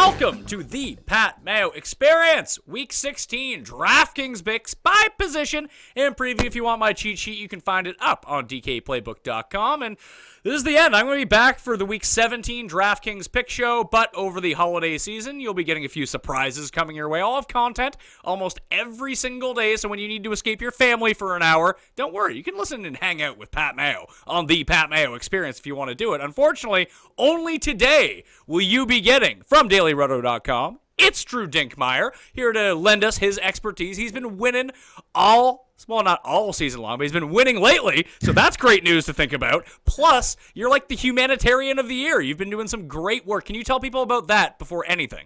Welcome to the Pat Mayo Experience, Week 16, DraftKings picks by position and preview. If you want my cheat sheet, you can find it up on DKPlaybook.com. And this is the end. I'm going to be back for the Week 17 DraftKings pick show, but over the holiday season, you'll be getting a few surprises coming your way. I'll have content almost every single day, so when you need to escape your family for an hour, don't worry. You can listen and hang out with Pat Mayo on the Pat Mayo Experience if you want to do it. Unfortunately, only today will you be getting from DailyRoto.com. It's Drew Dinkmeyer here to lend us his expertise. He's been winning not all season long, but he's been winning lately, so that's great news to think about. Plus, you're like the humanitarian of the year. You've been doing some great work. Can you tell people about that before anything?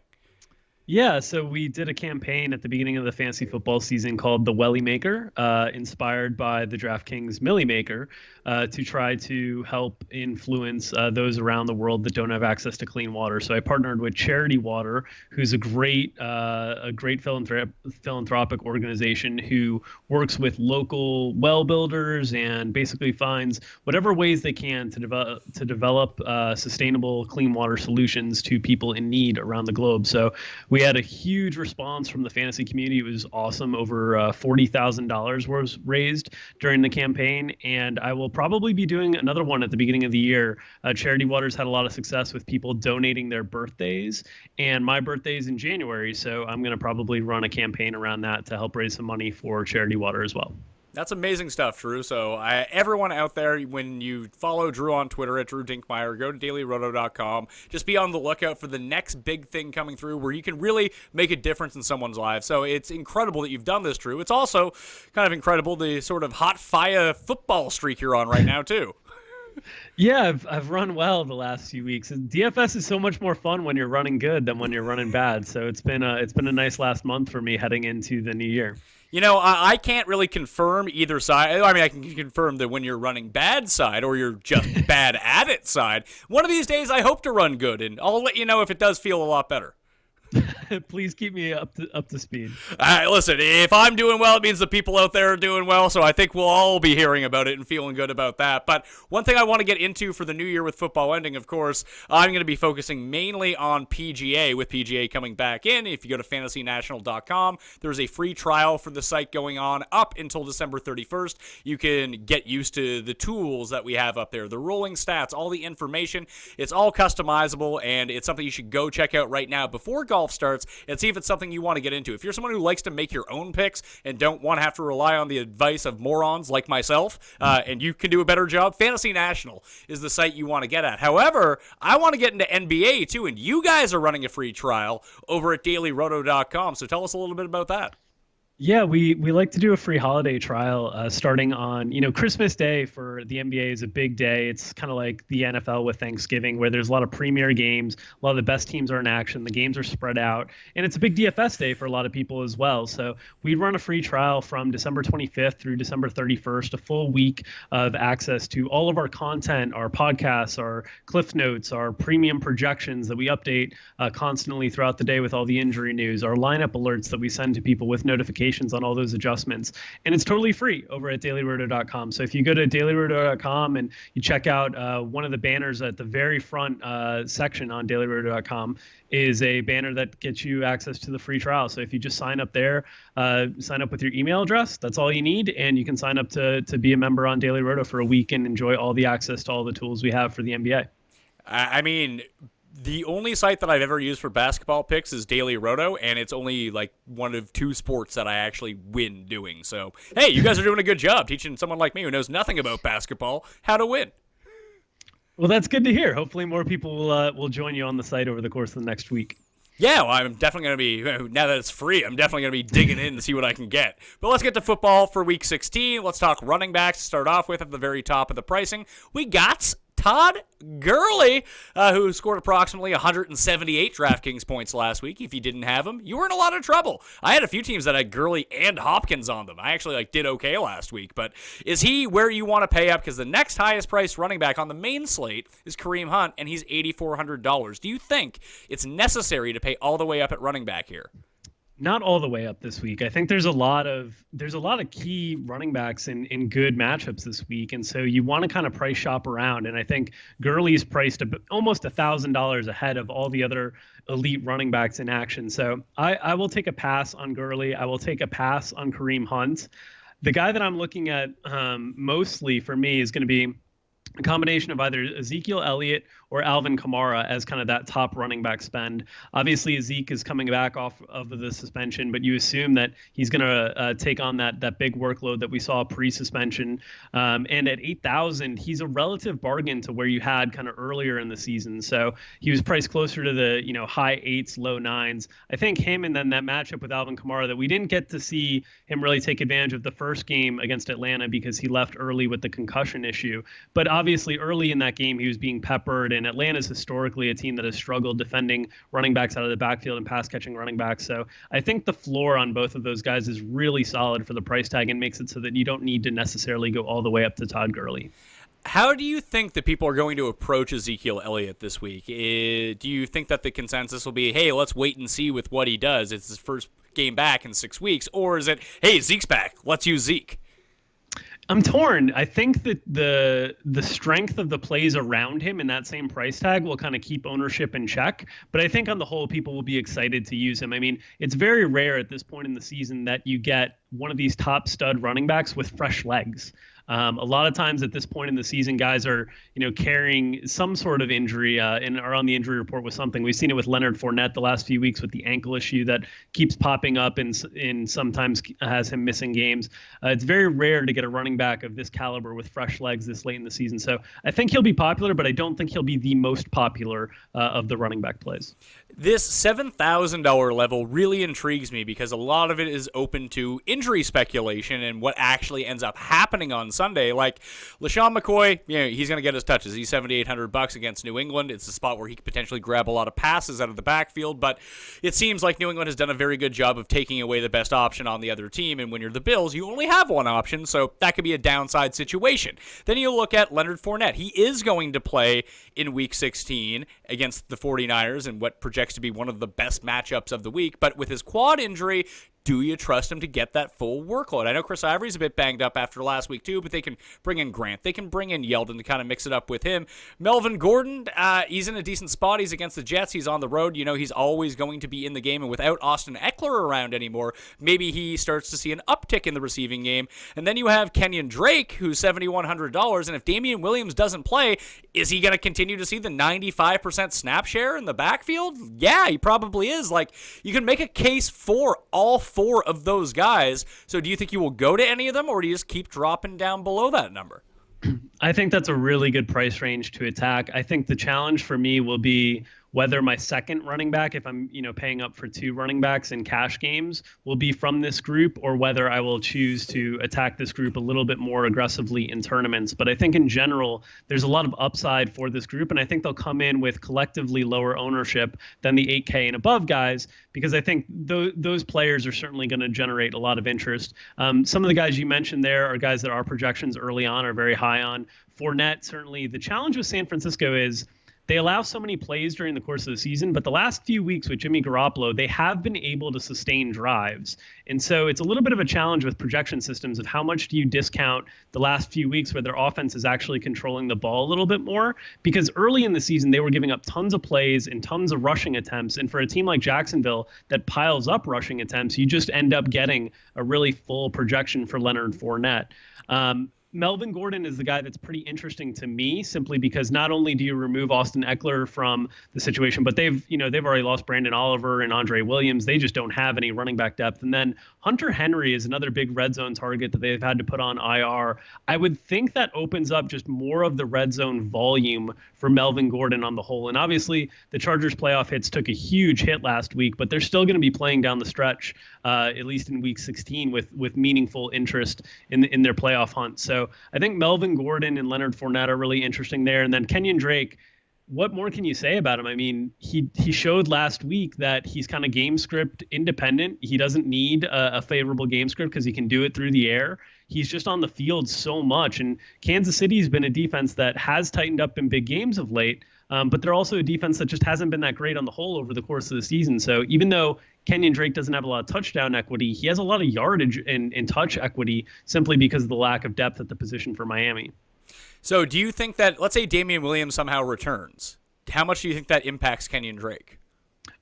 Yeah, so we did a campaign at the beginning of the fantasy football season called the Welly Maker, inspired by the DraftKings Millie Maker, to try to help influence those around the world that don't have access to clean water. So I partnered with Charity Water, who's a great philanthropic organization who works with local well builders and basically finds whatever ways they can to develop sustainable clean water solutions to people in need around the globe. So we had a huge response from the fantasy community. It was awesome. Over $40,000 was raised during the campaign, and I will probably be doing another one at the beginning of the year. Charity Waters had a lot of success with people donating their birthdays, and my birthday is in January, so I'm going to probably run a campaign around that to help raise some money for Charity Water as well. That's amazing stuff, Drew. So everyone out there, when you follow Drew on Twitter at Drew Dinkmeyer, go to DailyRoto.com. Just be on the lookout for the next big thing coming through where you can really make a difference in someone's life. So it's incredible that you've done this, Drew. It's also kind of incredible the sort of hot fire football streak you're on right now, too. Yeah, I've run well the last few weeks. And DFS is so much more fun when you're running good than when you're running bad. So it's been a nice last month for me heading into the new year. You know, I can't really confirm either side. I mean, I can confirm that when you're running bad side or you're just bad at it side. One of these days, I hope to run good, and I'll let you know if it does feel a lot better. Please keep me up to speed. Listen, if I'm doing well, it means the people out there are doing well, so I think we'll all be hearing about it and feeling good about that. But one thing I want to get into for the new year with football ending, of course, I'm going to be focusing mainly on PGA, with PGA coming back in. If you go to fantasynational.com, there's a free trial for the site going on up until December 31st. You can get used to the tools that we have up there, the rolling stats, all the information. It's all customizable, and it's something you should go check out right now before golf starts and see if it's something you want to get into. If you're someone who likes to make your own picks and don't want to have to rely on the advice of morons like myself, and you can do a better job, Fantasy National is the site you want to get at. However, I want to get into NBA too, and you guys are running a free trial over at dailyroto.com, so tell us a little bit about that. Yeah, we like to do a free holiday trial starting on, Christmas Day for the NBA is a big day. It's kind of like the NFL with Thanksgiving, where there's a lot of premier games. A lot of the best teams are in action. The games are spread out. And it's a big DFS day for a lot of people as well. So we run a free trial from December 25th through December 31st, a full week of access to all of our content, our podcasts, our Cliff Notes, our premium projections that we update constantly throughout the day with all the injury news, our lineup alerts that we send to people with notifications on all those adjustments. And it's totally free over at dailyroto.com. So if you go to dailyroto.com and you check out one of the banners at the very front section on dailyroto.com is a banner that gets you access to the free trial. So if you just sign up there, sign up with your email address, that's all you need. And you can sign up to be a member on Daily Roto for a week and enjoy all the access to all the tools we have for the NBA. I mean, the only site that I've ever used for basketball picks is Daily Roto, and it's only like one of two sports that I actually win doing. So, hey, you guys are doing a good job teaching someone like me who knows nothing about basketball how to win. Well, that's good to hear. Hopefully more people will join you on the site over the course of the next week. Yeah, well, I'm definitely going to be, now that it's free, I'm definitely going to be digging in to see what I can get. But let's get to football for Week 16. Let's talk running backs to start off with at the very top of the pricing. We got Todd Gurley, who scored approximately 178 DraftKings points last week. If you didn't have him, you were in a lot of trouble. I had a few teams that had Gurley and Hopkins on them. I actually did okay last week. But is he where you want to pay up? Because the next highest priced running back on the main slate is Kareem Hunt, and he's $8,400. Do you think it's necessary to pay all the way up at running back here? Not all the way up this week. I think there's a lot of key running backs in good matchups this week, and so you want to kind of price shop around. And I think Gurley's priced almost $1,000 ahead of all the other elite running backs in action. So I will take a pass on Gurley. I will take a pass on Kareem Hunt. The guy that I'm looking at mostly for me is going to be a combination of either Ezekiel Elliott or Alvin Kamara as kind of that top running back spend. Obviously, Zeke is coming back off of the suspension, but you assume that he's going to take on that big workload that we saw pre-suspension. And at 8,000, he's a relative bargain to where you had kind of earlier in the season. So he was priced closer to the high eights, low nines. I think him and then that matchup with Alvin Kamara that we didn't get to see him really take advantage of the first game against Atlanta because he left early with the concussion issue. But obviously, early in that game, he was being peppered, and Atlanta's historically a team that has struggled defending running backs out of the backfield and pass catching running backs. So I think the floor on both of those guys is really solid for the price tag and makes it so that you don't need to necessarily go all the way up to Todd Gurley. How do you think that people are going to approach Ezekiel Elliott this week? Do you think that the consensus will be, hey, let's wait and see with what he does? It's his first game back in 6 weeks. Or is it, hey, Zeke's back, let's use Zeke? I'm torn. I think that the strength of the plays around him in that same price tag will kind of keep ownership in check. But I think on the whole, people will be excited to use him. I mean, it's very rare at this point in the season that you get one of these top stud running backs with fresh legs. A lot of times at this point in the season, guys are, carrying some sort of injury and are on the injury report with something. We've seen it with Leonard Fournette the last few weeks with the ankle issue that keeps popping up and sometimes has him missing games. It's very rare to get a running back of this caliber with fresh legs this late in the season. So I think he'll be popular, but I don't think he'll be the most popular of the running back plays. This $7,000 level really intrigues me because a lot of it is open to injury speculation and what actually ends up happening on Sunday. Like LaShawn McCoy, he's going to get his touches. He's $7,800 against New England. It's a spot where he could potentially grab a lot of passes out of the backfield, but it seems like New England has done a very good job of taking away the best option on the other team, and when you're the Bills, you only have one option, so that could be a downside situation. Then you look at Leonard Fournette. He is going to play in Week 16 against the 49ers in what projects to be one of the best matchups of the week, but with his quad injury, do you trust him to get that full workload? I know Chris Ivory's a bit banged up after last week too, but they can bring in Grant. They can bring in Yeldon to kind of mix it up with him. Melvin Gordon, he's in a decent spot. He's against the Jets. He's on the road. He's always going to be in the game, and without Austin Eckler around anymore, maybe he starts to see an uptick in the receiving game. And then you have Kenyon Drake, who's $7,100, and if Damian Williams doesn't play, is he going to continue to see the 95% snap share in the backfield? Yeah, he probably is. Like, you can make a case for all four of those guys. So do you think you will go to any of them, or do you just keep dropping down below that number? I think that's a really good price range to attack. I think the challenge for me will be whether my second running back, if I'm paying up for two running backs in cash games, will be from this group, or whether I will choose to attack this group a little bit more aggressively in tournaments. But I think in general, there's a lot of upside for this group, and I think they'll come in with collectively lower ownership than the 8K and above guys, because I think those players are certainly going to generate a lot of interest. Some of the guys you mentioned there are guys that our projections early on are very high on. Fournette, certainly. The challenge with San Francisco is they allow so many plays during the course of the season, but the last few weeks with Jimmy Garoppolo, they have been able to sustain drives. And so it's a little bit of a challenge with projection systems of how much do you discount the last few weeks where their offense is actually controlling the ball a little bit more, because early in the season, they were giving up tons of plays and tons of rushing attempts. And for a team like Jacksonville that piles up rushing attempts, you just end up getting a really full projection for Leonard Fournette. Melvin Gordon is the guy that's pretty interesting to me, simply because not only do you remove Austin Eckler from the situation, but they've already lost Brandon Oliver and Andre Williams. They just don't have any running back depth. And then Hunter Henry is another big red zone target that they've had to put on IR. I would think that opens up just more of the red zone volume for Melvin Gordon on the whole. And obviously the Chargers playoff hits took a huge hit last week, but they're still going to be playing down the stretch, at least in week 16 with meaningful interest in their playoff hunt. So I think Melvin Gordon and Leonard Fournette are really interesting there. And then Kenyon Drake, what more can you say about him? I mean, he showed last week that he's kind of game script independent. He doesn't need a favorable game script because he can do it through the air. he's just on the field so much. And Kansas City has been a defense that has tightened up in big games of late. But they're also a defense that just hasn't been that great on the whole over the course of the season. So even though Kenyon Drake doesn't have a lot of touchdown equity, he has a lot of yardage and touch equity simply because of the lack of depth at the position for Miami. So do you think that, let's say Damian Williams somehow returns, how much do you think that impacts Kenyon Drake?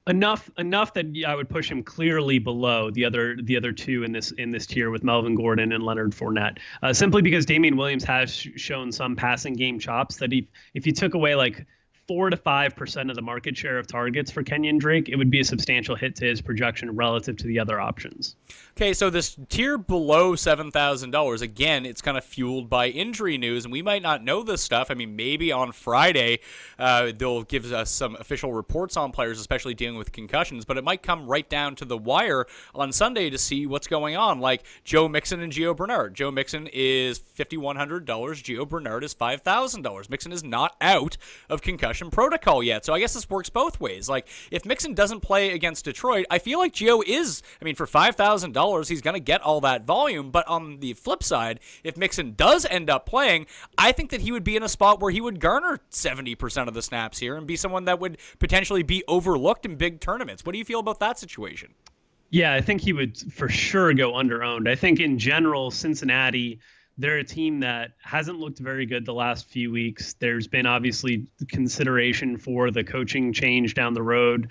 Enough that I would push him clearly below the other two in this tier with Melvin Gordon and Leonard Fournette, simply because Damian Williams has shown some passing game chops that if you took away like 4 to 5% of the market share of targets for Kenyon Drake, it would be a substantial hit to his projection relative to the other options. Okay, so this tier below $7,000, again, it's kind of fueled by injury news, and we might not know this stuff. I mean, maybe on Friday they'll give us some official reports on players, especially dealing with concussions, but it might come right down to the wire on Sunday to see what's going on, like Joe Mixon and Gio Bernard. Joe Mixon is $5,100. Gio Bernard is $5,000. Mixon is not out of concussion protocol yet. So I guess this works both ways. Like, if Mixon doesn't play against Detroit, I feel like Gio is, I mean, for $5,000, he's going to get all that volume. But on the flip side, if Mixon does end up playing, I think that he would be in a spot where he would garner 70% of the snaps here and be someone that would potentially be overlooked in big tournaments. What do you feel about that situation? Yeah, I think he would for sure go under-owned. I think in general, Cincinnati, they're a team that hasn't looked very good the last few weeks. There's been obviously consideration for the coaching change down the road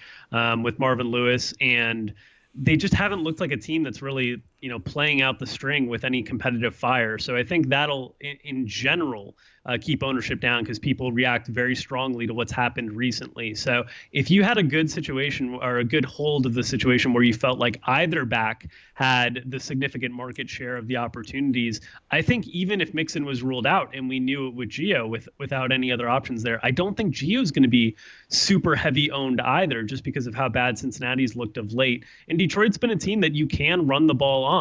with Marvin Lewis, and they just haven't looked like a team that's really, playing out the string with any competitive fire. So I think that'll, in general, keep ownership down because people react very strongly to what's happened recently. So if you had a good situation or a good hold of the situation where you felt like either back had the significant market share of the opportunities, I think even if Mixon was ruled out and we knew it with Gio without any other options there, I don't think Gio's going to be super heavy owned either, just because of how bad Cincinnati's looked of late. And Detroit's been a team that you can run the ball on.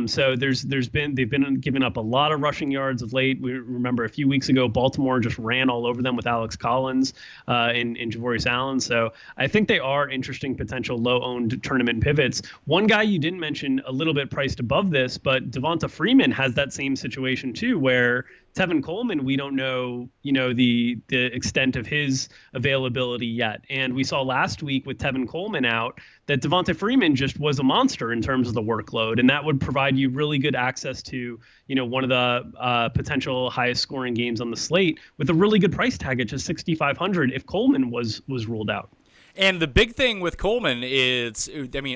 So they've been giving up a lot of rushing yards of late. We remember a few weeks ago, Baltimore just ran all over them with Alex Collins and Javorius Allen. So I think they are interesting potential low-owned tournament pivots. One guy you didn't mention, a little bit priced above this, but Devonta Freeman has that same situation too, where Tevin Coleman, we don't know, the extent of his availability yet. And we saw last week with Tevin Coleman out that Devonta Freeman just was a monster in terms of the workload. And that would provide you really good access to, one of the potential highest scoring games on the slate with a really good price tag at just $6,500 if Coleman was ruled out. And the big thing with Coleman is,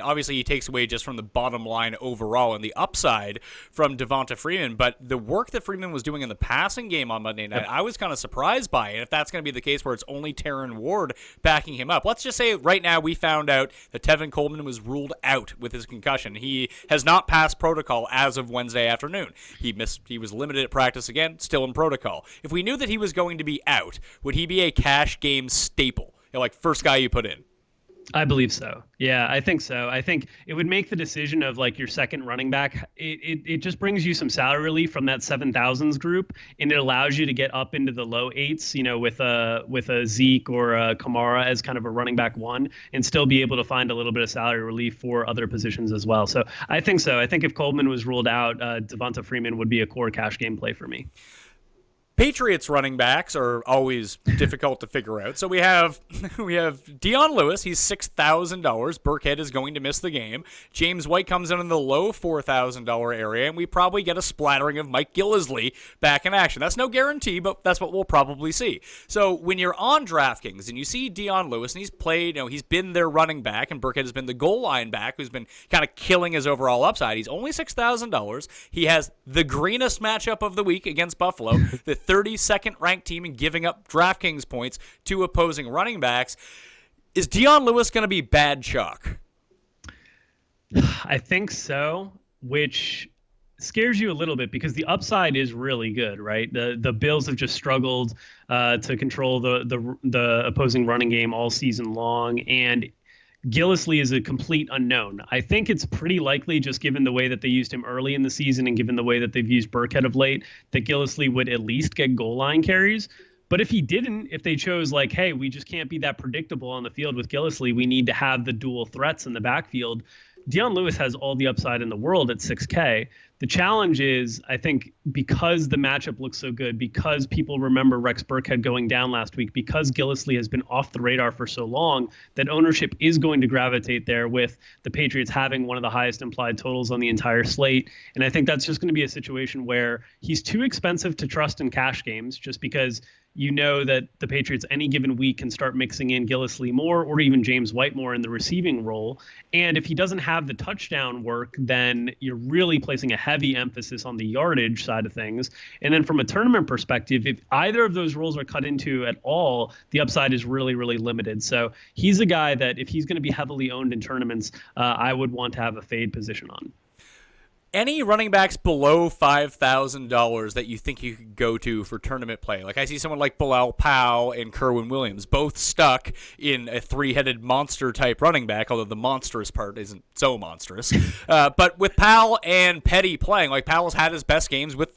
obviously he takes away just from the bottom line overall and the upside from Devonta Freeman, but the work that Freeman was doing in the passing game on Monday night, I was kind of surprised by it. If that's going to be the case where it's only Terron Ward backing him up. Let's just say right now we found out that Tevin Coleman was ruled out with his concussion. He has not passed protocol as of Wednesday afternoon. He was limited at practice again, still in protocol. If we knew that he was going to be out, would he be a cash game staple? Like first guy you put in? I believe so. Yeah, I think so. I think it would make the decision of like your second running back. It just brings you some salary relief from that 7,000s group, and it allows you to get up into the low eights, with a Zeke or a Kamara as kind of a running back one, and still be able to find a little bit of salary relief for other positions as well. So I think so. I think if Coleman was ruled out, Devonta Freeman would be a core cash game play for me. Patriots running backs are always difficult to figure out. So we have Dion Lewis. He's $6,000. Burkhead is going to miss the game. James White comes in the low $4,000 area, and we probably get a splattering of Mike Gillislee back in action. That's no guarantee, but that's what we'll probably see. So when you're on DraftKings and you see Dion Lewis, and he's played, he's been their running back, and Burkhead has been the goal line back who's been kind of killing his overall upside. He's only $6,000. He has the greenest matchup of the week against Buffalo, the 32nd ranked team in giving up DraftKings points to opposing running backs. Is Dion Lewis going to be bad chalk? I think so, which scares you a little bit because the upside is really good, right? The Bills have just struggled to control the opposing running game all season long, and Gillislee is a complete unknown. I think it's pretty likely, just given the way that they used him early in the season and given the way that they've used Burkhead of late, that Gillislee would at least get goal line carries. But if he didn't, if they chose like, hey, we just can't be that predictable on the field with Gillislee, we need to have the dual threats in the backfield, Dion Lewis has all the upside in the world at 6K. The challenge is, I think, because the matchup looks so good, because people remember Rex Burkhead going down last week, because Gillislee has been off the radar for so long, that ownership is going to gravitate there with the Patriots having one of the highest implied totals on the entire slate. And I think that's just going to be a situation where he's too expensive to trust in cash games, just because you know that the Patriots any given week can start mixing in Gillislee more or even James White more in the receiving role. And if he doesn't have the touchdown work, then you're really placing a heavy emphasis on the yardage side of things. And then from a tournament perspective, if either of those roles are cut into at all, the upside is really, really limited. So he's a guy that if he's going to be heavily owned in tournaments, I would want to have a fade position on. Any running backs below $5,000 that you think you could go to for tournament play? Like I see someone like Bilal Powell and Kerwin Williams, both stuck in a three-headed monster type running back, although the monstrous part isn't so monstrous. But with Powell and Petty playing, like Powell's had his best games with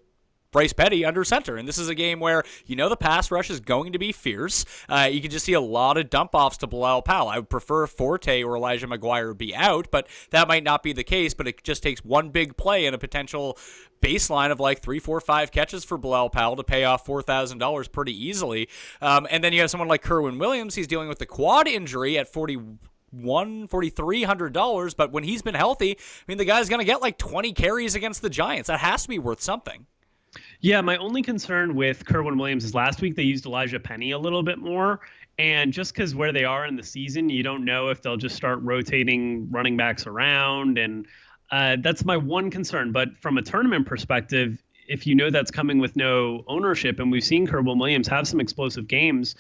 Bryce Petty under center, and this is a game where the pass rush is going to be fierce. You can just see a lot of dump-offs to Bilal Powell. I would prefer Forte or Elijah McGuire be out, but that might not be the case, but it just takes one big play and a potential baseline of like 3, 4, 5 catches for Bilal Powell to pay off $4,000 pretty easily. And then you have someone like Kerwin Williams. He's dealing with the quad injury at $4,300, but when he's been healthy, the guy's going to get like 20 carries against the Giants. That has to be worth something. Yeah, my only concern with Kerwin Williams is last week they used Elijah Penny a little bit more. And just because where they are in the season, you don't know if they'll just start rotating running backs around. And that's my one concern. But from a tournament perspective, if that's coming with no ownership, and we've seen Kerwin Williams have some explosive games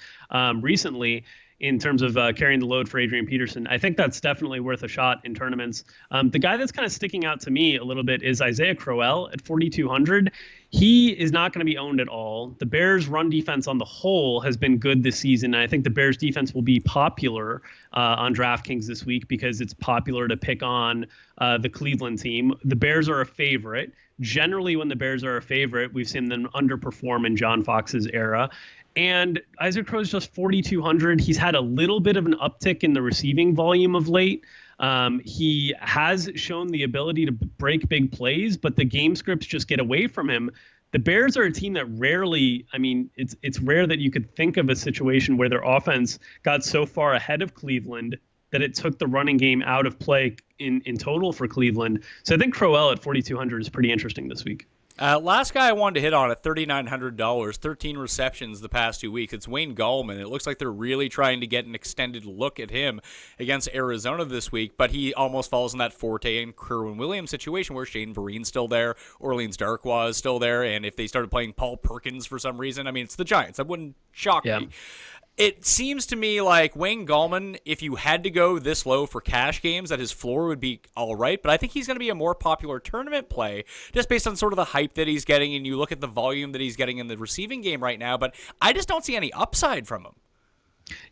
recently, in terms of carrying the load for Adrian Peterson, I think that's definitely worth a shot in tournaments. The guy that's kind of sticking out to me a little bit is Isaiah Crowell at 4,200. He is not going to be owned at all. The Bears' run defense on the whole has been good this season. And I think the Bears' defense will be popular on DraftKings this week because it's popular to pick on the Cleveland team. The Bears are a favorite. Generally, when the Bears are a favorite, we've seen them underperform in John Fox's era. And Isaac Crow is just 4,200. He's had a little bit of an uptick in the receiving volume of late. He has shown the ability to break big plays, but the game scripts just get away from him. The Bears are a team that rarely, it's rare that you could think of a situation where their offense got so far ahead of Cleveland that it took the running game out of play in total for Cleveland. So I think Crowell at 4,200 is pretty interesting this week. Last guy I wanted to hit on at $3,900, 13 receptions the past 2 weeks. It's Wayne Gallman. It looks like they're really trying to get an extended look at him against Arizona this week, but he almost falls in that Forte and Kerwin Williams situation where Shane Vereen's still there, Orleans Darkwa is still there, and if they started playing Paul Perkins for some reason, it's the Giants. That wouldn't shock me. It seems to me like Wayne Gallman, if you had to go this low for cash games, that his floor would be all right. But I think he's going to be a more popular tournament play just based on sort of the hype that he's getting. And you look at the volume that he's getting in the receiving game right now. But I just don't see any upside from him.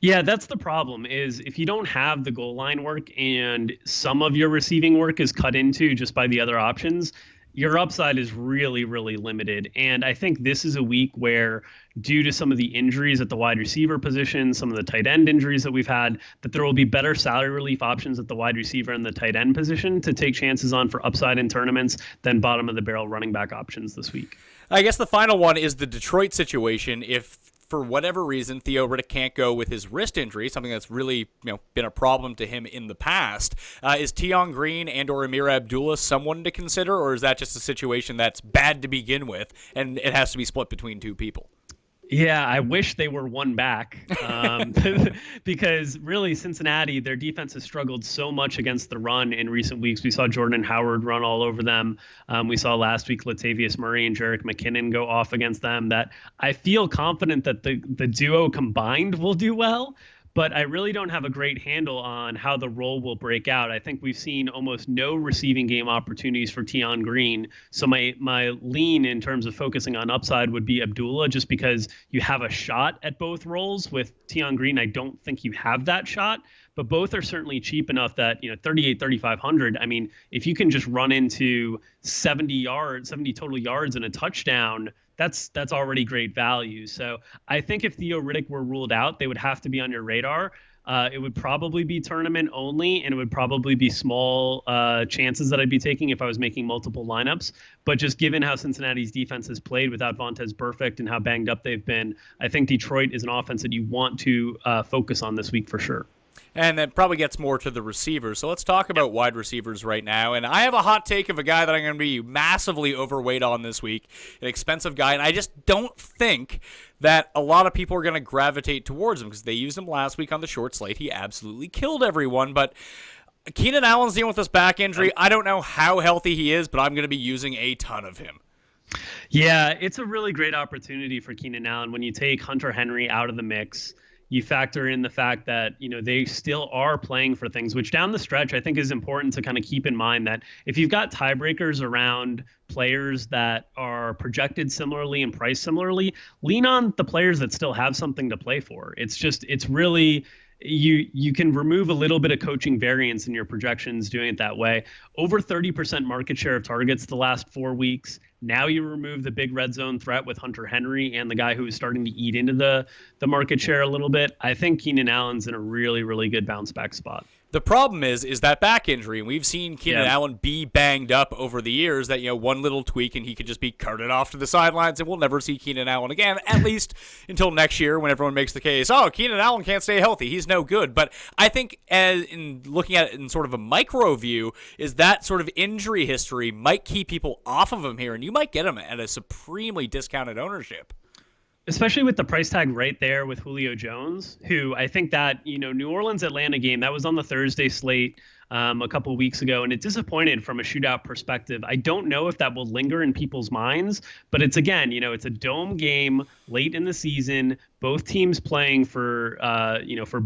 Yeah, that's the problem is if you don't have the goal line work and some of your receiving work is cut into just by the other options, your upside is really, really limited. And I think this is a week where, due to some of the injuries at the wide receiver position, some of the tight end injuries that we've had, that there will be better salary relief options at the wide receiver and the tight end position to take chances on for upside in tournaments than bottom of the barrel running back options this week. I guess the final one is the Detroit situation. If for whatever reason Theo Riddick can't go with his wrist injury, something that's really been a problem to him in the past, is Tion Green and or Amir Abdullah someone to consider, or is that just a situation that's bad to begin with and it has to be split between two people? Yeah, I wish they were one back because really Cincinnati, their defense has struggled so much against the run in recent weeks. We saw Jordan Howard run all over them. We saw last week Latavius Murray and Jerick McKinnon go off against them. That I feel confident that the duo combined will do well. But I really don't have a great handle on how the role will break out. I think we've seen almost no receiving game opportunities for Tion Green. So my lean in terms of focusing on upside would be Abdullah, just because you have a shot at both roles. With Tion Green, I don't think you have that shot. But both are certainly cheap enough that, 3,500. If you can just run into 70 total yards and a touchdown, that's already great value. So I think if Theo Riddick were ruled out, they would have to be on your radar. It would probably be tournament only, and it would probably be small chances that I'd be taking if I was making multiple lineups. But just given how Cincinnati's defense has played without Vontaze Burfict and how banged up they've been, I think Detroit is an offense that you want to focus on this week for sure. And that probably gets more to the receivers. So let's talk about wide receivers right now. And I have a hot take of a guy that I'm going to be massively overweight on this week, an expensive guy. And I just don't think that a lot of people are going to gravitate towards him because they used him last week on the short slate. He absolutely killed everyone. But Keenan Allen's dealing with this back injury. I don't know how healthy he is, but I'm going to be using a ton of him. Yeah, it's a really great opportunity for Keenan Allen when you take Hunter Henry out of the mix. You factor in the fact that, they still are playing for things, which down the stretch I think is important to kind of keep in mind that if you've got tiebreakers around players that are projected similarly and priced similarly, lean on the players that still have something to play for. It's really you can remove a little bit of coaching variance in your projections doing it that way. Over 30% market share of targets the last 4 weeks. Now you remove the big red zone threat with Hunter Henry and the guy who is starting to eat into the market share a little bit. I think Keenan Allen's in a really, really good bounce back spot. The problem is that back injury, and we've seen Keenan Allen be banged up over the years that, one little tweak and he could just be carted off to the sidelines, and we'll never see Keenan Allen again, at least until next year when everyone makes the case, Keenan Allen can't stay healthy, he's no good. But I think in looking at it in sort of a micro view, is that sort of injury history might keep people off of him here, and you might get him at a supremely discounted ownership. Especially with the price tag right there with Julio Jones, who I think that, New Orleans-Atlanta game, that was on the Thursday slate a couple of weeks ago, and it disappointed from a shootout perspective. I don't know if that will linger in people's minds, but it's, again, it's a dome game late in the season, both teams playing for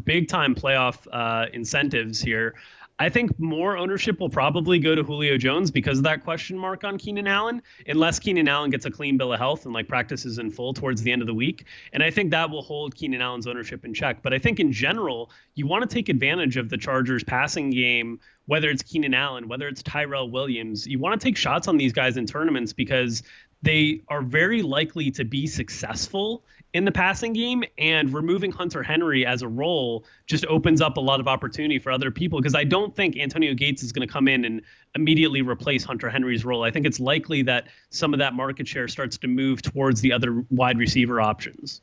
big-time playoff incentives here. I think more ownership will probably go to Julio Jones because of that question mark on Keenan Allen, unless Keenan Allen gets a clean bill of health and practices in full towards the end of the week. And I think that will hold Keenan Allen's ownership in check. But I think in general, you want to take advantage of the Chargers passing game, whether it's Keenan Allen, whether it's Tyrell Williams. You want to take shots on these guys in tournaments because they are very likely to be successful in the passing game, and removing Hunter Henry as a role just opens up a lot of opportunity for other people, because I don't think Antonio Gates is going to come in and immediately replace Hunter Henry's role. I think it's likely that some of that market share starts to move towards the other wide receiver options.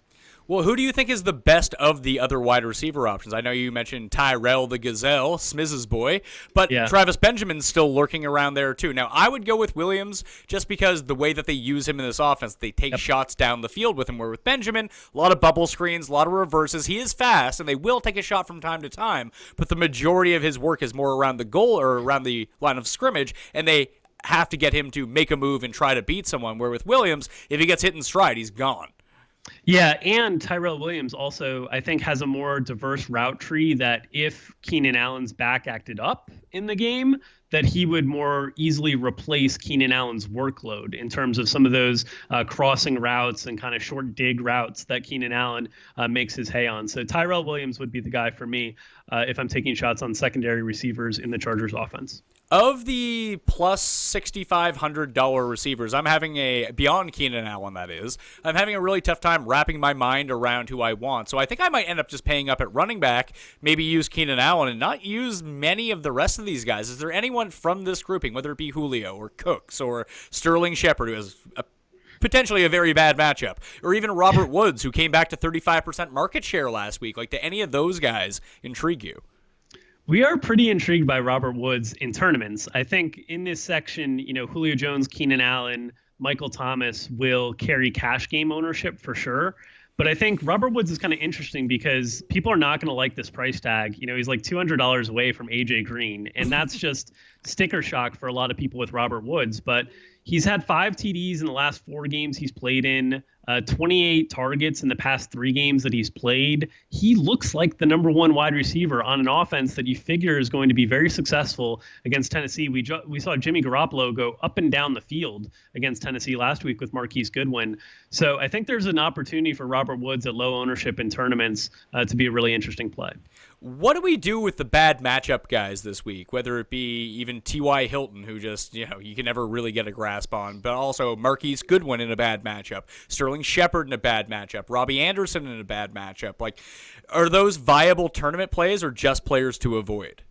Well, who do you think is the best of the other wide receiver options? I know you mentioned Tyrell the Gazelle, Smiz's boy, but Travis Benjamin's still lurking around there too. Now, I would go with Williams just because the way that they use him in this offense, they take shots down the field with him, where with Benjamin, a lot of bubble screens, a lot of reverses. He is fast, and they will take a shot from time to time, but the majority of his work is more around the goal or around the line of scrimmage, and they have to get him to make a move and try to beat someone, where with Williams, if he gets hit in stride, he's gone. Yeah, and Tyrell Williams also, I think, has a more diverse route tree that if Keenan Allen's back acted up in the game, that he would more easily replace Keenan Allen's workload in terms of some of those crossing routes and kind of short dig routes that Keenan Allen makes his hay on. So Tyrell Williams would be the guy for me if I'm taking shots on secondary receivers in the Chargers offense. Of the plus $6,500 receivers, I'm having beyond Keenan Allen, that is, I'm having a really tough time wrapping my mind around who I want. So I think I might end up just paying up at running back, maybe use Keenan Allen and not use many of the rest of these guys. Is there anyone from this grouping, whether it be Julio or Cooks or Sterling Shepard, who has potentially a very bad matchup, or even Robert Woods, who came back to 35% market share last week? Do any of those guys intrigue you? We are pretty intrigued by Robert Woods in tournaments. I think in this section, Julio Jones, Keenan Allen, Michael Thomas will carry cash game ownership for sure. But I think Robert Woods is kind of interesting because people are not going to like this price tag. He's like $200 away from AJ Green, and that's just sticker shock for a lot of people with Robert Woods. But he's had 5 TDs in the last 4 games he's played in, 28 targets in the past 3 games that he's played. He looks like the number 1 wide receiver on an offense that you figure is going to be very successful against Tennessee. We saw Jimmy Garoppolo go up and down the field against Tennessee last week with Marquise Goodwin. So I think there's an opportunity for Robert Woods at low ownership in tournaments to be a really interesting play. What do we do with the bad matchup guys this week? Whether it be even T.Y. Hilton, who just, you can never really get a grasp on, but also Marquise Goodwin in a bad matchup, Sterling Shepard in a bad matchup, Robbie Anderson in a bad matchup. Like, are those viable tournament plays or just players to avoid?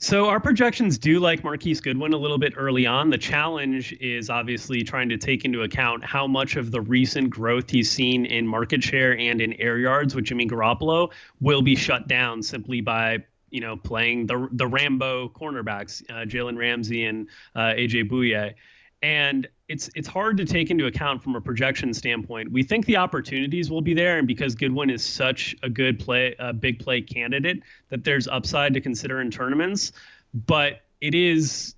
So our projections do like Marquise Goodwin a little bit early on. The challenge is obviously trying to take into account how much of the recent growth he's seen in market share and in air yards with Jimmy Garoppolo will be shut down simply by playing the Rambo cornerbacks, Jalen Ramsey and AJ Bouye. And it's hard to take into account from a projection standpoint. We think the opportunities will be there, and because Goodwin is such a good big play candidate, that there's upside to consider in tournaments. But it is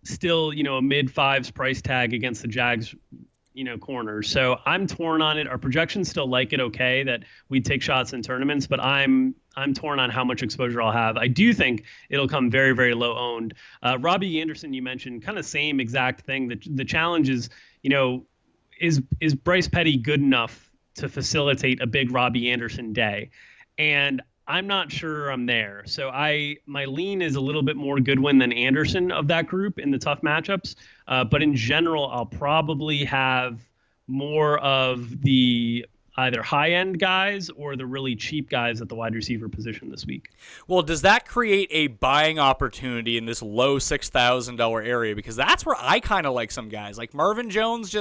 still, a mid-fives price tag against the Jags, corners. So I'm torn on it. Our projections still like it okay that we take shots in tournaments, but I'm torn on how much exposure I'll have. I do think it'll come very, very low owned. Robbie Anderson, you mentioned, kind of same exact thing. The challenge is, is Bryce Petty good enough to facilitate a big Robbie Anderson day? And I'm not sure I'm there. So my lean is a little bit more Goodwin than Anderson of that group in the tough matchups. But in general, I'll probably have more of the either high-end guys or the really cheap guys at the wide receiver position this week. Well, does that create a buying opportunity in this low $6,000 area? Because that's where I kind of like some guys. Like Marvin Jones,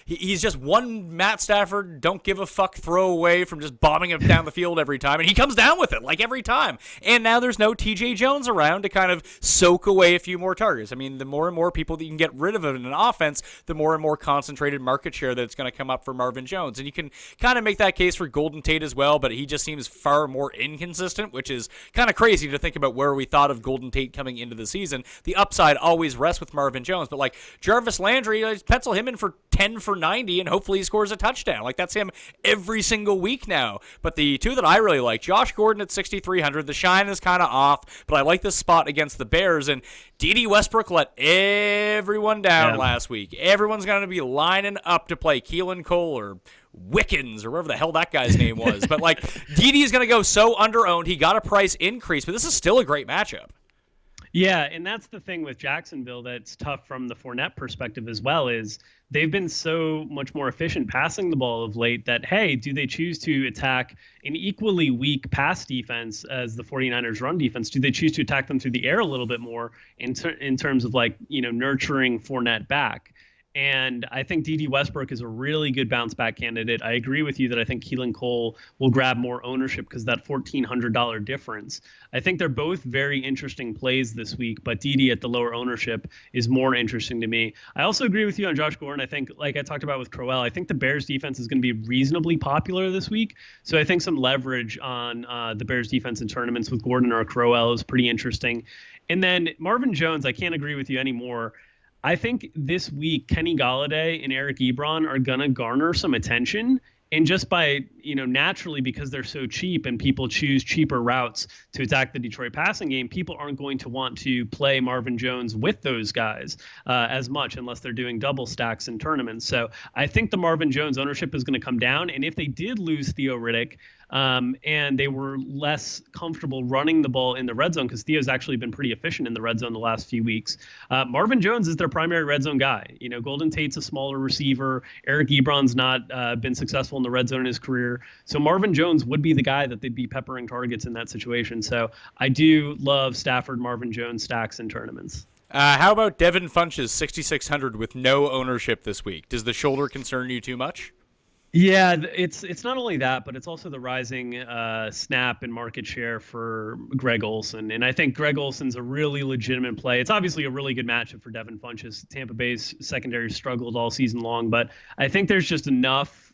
he's just one Matt Stafford, don't give a fuck throwaway from just bombing him down the field every time, and he comes down with it, like every time. And now there's no TJ Jones around to kind of soak away a few more targets. I mean, the more and more people that you can get rid of in an offense, the more and more concentrated market share that's going to come up for Marvin Jones. And you can kind of make that case for Golden Tate as well, but he just seems far more inconsistent, which is kind of crazy to think about where we thought of Golden Tate coming into the season. The upside always rests with Marvin Jones, but like Jarvis Landry, pencil him in for 10 for 90 and hopefully he scores a touchdown. Like that's him every single week now. But the two that I really like, Josh Gordon at 6,300, the shine is kind of off, but I like this spot against the Bears, and D.D. Westbrook let everyone down last week. Everyone's going to be lining up to play Keelan Cole or Wickens or whatever the hell that guy's name was. But like D.D. is going to go so under-owned. He got a price increase, but this is still a great matchup. Yeah, and that's the thing with Jacksonville that's tough from the Fournette perspective as well, is they've been so much more efficient passing the ball of late that, hey, do they choose to attack an equally weak pass defense as the 49ers run defense? Do they choose to attack them through the air a little bit more in terms of nurturing Fournette back? And I think D.D. Westbrook is a really good bounce back candidate. I agree with you that I think Keelan Cole will grab more ownership because that $1,400 difference. I think they're both very interesting plays this week, but D.D. at the lower ownership is more interesting to me. I also agree with you on Josh Gordon. I think, like I talked about with Crowell, I think the Bears defense is going to be reasonably popular this week. So I think some leverage on the Bears defense in tournaments with Gordon or Crowell is pretty interesting. And then Marvin Jones, I can't agree with you anymore. I think this week, Kenny Golladay and Eric Ebron are going to garner some attention. And just by, naturally, because they're so cheap and people choose cheaper routes to attack the Detroit passing game, people aren't going to want to play Marvin Jones with those guys as much unless they're doing double stacks in tournaments. So I think the Marvin Jones ownership is going to come down. And if they did lose Theo Riddick and they were less comfortable running the ball in the red zone, because Theo's actually been pretty efficient in the red zone the last few weeks, Marvin Jones is their primary red zone guy. Golden Tate's a smaller receiver. Eric Ebron's not been successful in the red zone in his career. So Marvin Jones would be the guy that they'd be peppering targets in that situation. So I do love Stafford, Marvin Jones stacks in tournaments. How about Devin Funch's 6,600 with no ownership this week? Does the shoulder concern you too much? Yeah, it's not only that, but it's also the rising snap and market share for Greg Olsen. And I think Greg Olsen's a really legitimate play. It's obviously a really good matchup for Devin Funchess. Tampa Bay's secondary struggled all season long, but I think there's just enough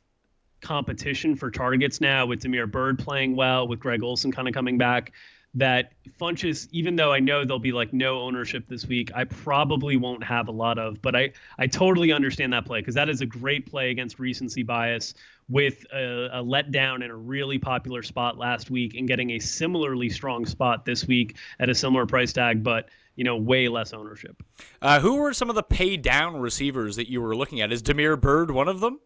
competition for targets now with Damiere Byrd playing well, with Greg Olsen kind of coming back, that Funchess, even though I know there'll be no ownership this week, I probably won't have a lot of. But I totally understand that play, because that is a great play against recency bias with a letdown in a really popular spot last week and getting a similarly strong spot this week at a similar price tag, but way less ownership. Who were some of the pay down receivers that you were looking at? Is Damiere Byrd one of them?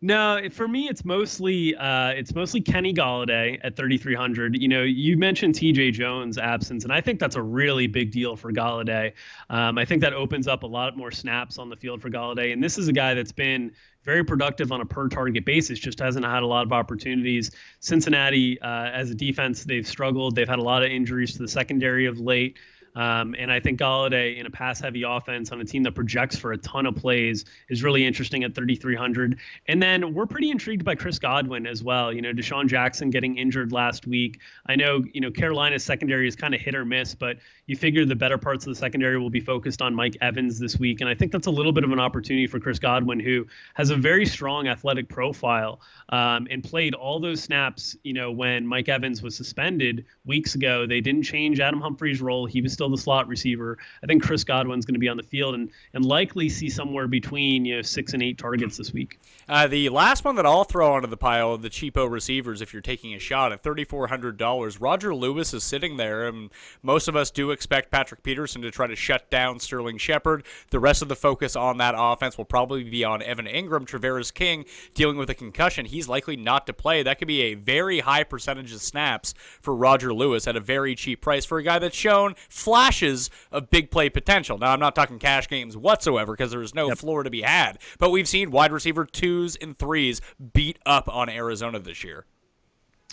No, for me, it's mostly Kenny Golladay at 3,300. You know, you mentioned T.J. Jones' absence, and I think that's a really big deal for Golladay. I think that opens up a lot more snaps on the field for Golladay, and this is a guy that's been very productive on a per target basis, just hasn't had a lot of opportunities. Cincinnati, as a defense, they've struggled. They've had a lot of injuries to the secondary of late. And I think Golladay in a pass-heavy offense on a team that projects for a ton of plays is really interesting at 3,300. And then we're pretty intrigued by Chris Godwin as well. You know, Deshaun Jackson getting injured last week. I know, Carolina's secondary is kind of hit or miss, but you figure the better parts of the secondary will be focused on Mike Evans this week. And I think that's a little bit of an opportunity for Chris Godwin, who has a very strong athletic profile and played all those snaps, when Mike Evans was suspended weeks ago. They didn't change Adam Humphries' role. He was still the slot receiver. I think Chris Godwin's going to be on the field and likely see somewhere between 6 and 8 targets this week. The last one that I'll throw onto the pile of the cheapo receivers, if you're taking a shot at $3,400, Roger Lewis is sitting there, and most of us do expect Patrick Peterson to try to shut down Sterling Shepard. The rest of the focus on that offense will probably be on Evan Ingram. Travaris King dealing with a concussion. He's likely not to play. That could be a very high percentage of snaps for Roger Lewis at a very cheap price for a guy that's shown flashes of big play potential. Now, I'm not talking cash games whatsoever because there's no floor to be had, but we've seen wide receiver 2s and 3s beat up on Arizona this year.